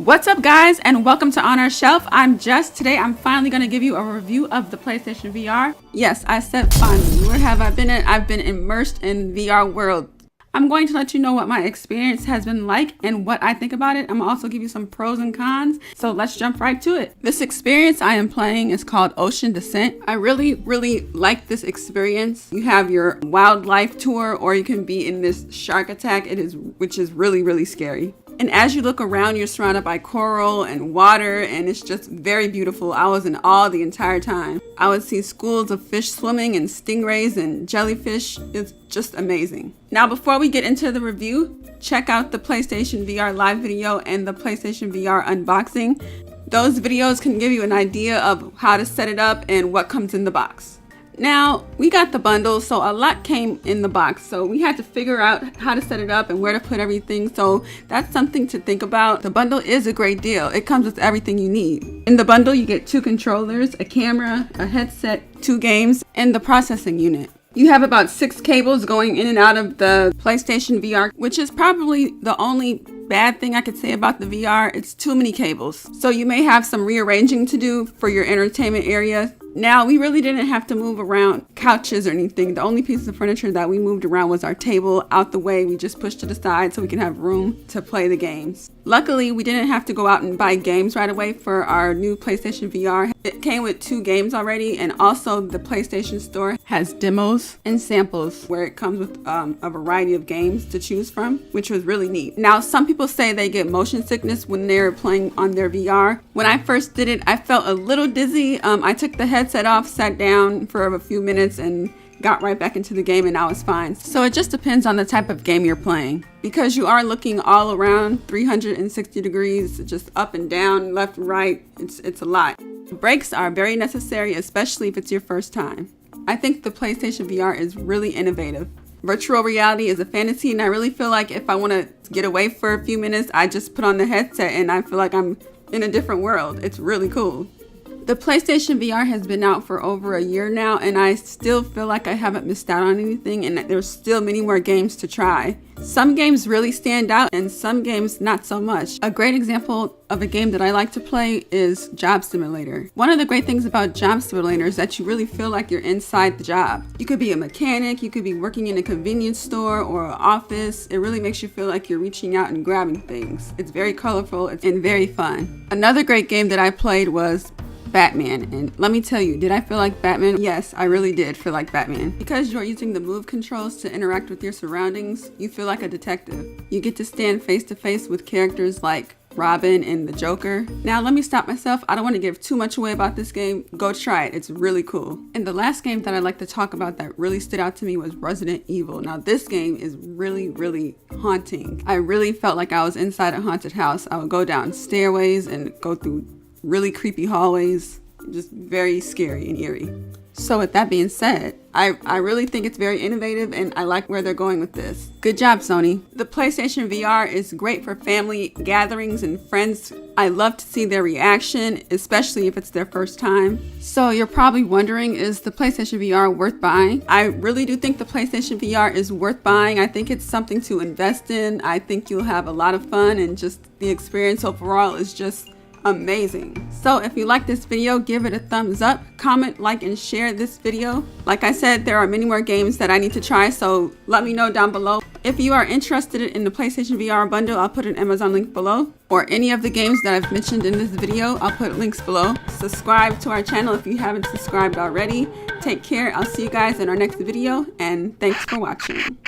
What's up, guys, and welcome to Onourshelf. I'm Jess. Today I'm finally going to give you a review of the PlayStation VR. Yes, I said finally. Where have I been at? I've been immersed in VR world. I'm going to let you know what my experience has been like and what I think about it. I'm also give you some pros and cons. So let's jump right to it. This experience I am playing is called Ocean Descent. I really like this experience. You have your wildlife tour, or you can be in this shark attack, which is really scary. And as you look around, you're surrounded by coral and water, and it's just very beautiful. I was in awe the entire time. I would see schools of fish swimming and stingrays and jellyfish. It's just amazing. Now, before we get into the review, check out the PlayStation VR live video and the PlayStation VR unboxing. Those videos can give you an idea of how to set it up and what comes in the box. Now, we got the bundle, so a lot came in the box. So we had to figure out how to set it up and where to put everything. So that's something to think about. The bundle is a great deal. It comes with everything you need. In the bundle, you get 2 controllers, a camera, a headset, 2 games, and the processing unit. You have about 6 cables going in and out of the PlayStation VR, which is probably the only bad thing I could say about the VR. It's too many cables. So you may have some rearranging to do for your entertainment area. Now, we really didn't have to move around couches or anything. The only piece of furniture that we moved around was our table out the way. We just pushed to the side so we can have room to play the games. Luckily, we didn't have to go out and buy games right away for our new PlayStation VR. It came with 2 games already, and also the PlayStation Store has demos and samples where it comes with a variety of games to choose from, which was really neat. Now, some people say they get motion sickness when they're playing on their VR. When I first did it, I felt a little dizzy. I took the headset off, sat down for a few minutes, and got right back into the game, and I was fine. So it just depends on the type of game you're playing, because you are looking all around 360 degrees, just up and down, left, right. It's a lot. Breaks are very necessary, especially if it's your first time. I think the PlayStation VR is really innovative. Virtual reality is a fantasy, and I really feel like if I want to get away for a few minutes, I just put on the headset and I feel like I'm in a different world. It's really cool. The PlayStation VR has been out for over a year now, and I still feel like I haven't missed out on anything, and there's still many more games to try. Some games really stand out and some games not so much. A great example of a game that I like to play is Job Simulator. One of the great things about Job Simulator is that you really feel like you're inside the job. You could be a mechanic, you could be working in a convenience store or an office. It really makes you feel like you're reaching out and grabbing things. It's very colorful and very fun. Another great game that I played was Batman, and let me tell you, did I feel like Batman? Yes, I really did feel like Batman. Because you're using the move controls to interact with your surroundings, you feel like a detective. You get to stand face to face with characters like Robin and the Joker. Now let me stop myself. I don't want to give too much away about this game. Go try it. It's really cool. And the last game that I'd like to talk about that really stood out to me was Resident Evil. Now this game is really haunting. I really felt like I was inside a haunted house. I would go down stairways and go through really creepy hallways, just very scary and eerie. So with that being said, I really think it's very innovative, and I like where they're going with this. Good job, Sony. The PlayStation VR is great for family gatherings and friends. I love to see their reaction, especially if it's their first time. So you're probably wondering, is the PlayStation VR worth buying? I really do think the PlayStation VR is worth buying. I think it's something to invest in. I think you'll have a lot of fun, and just the experience overall is just amazing. So if you like this video, give it a thumbs up, comment, like, and share this video. Like I said, there are many more games that I need to try, so let me know down below. If you are interested in the PlayStation VR bundle, I'll put an Amazon link below, or any of the games that I've mentioned in this video, I'll put links below. Subscribe to our channel if you haven't subscribed already. Take care. I'll see you guys in our next video, and thanks for watching.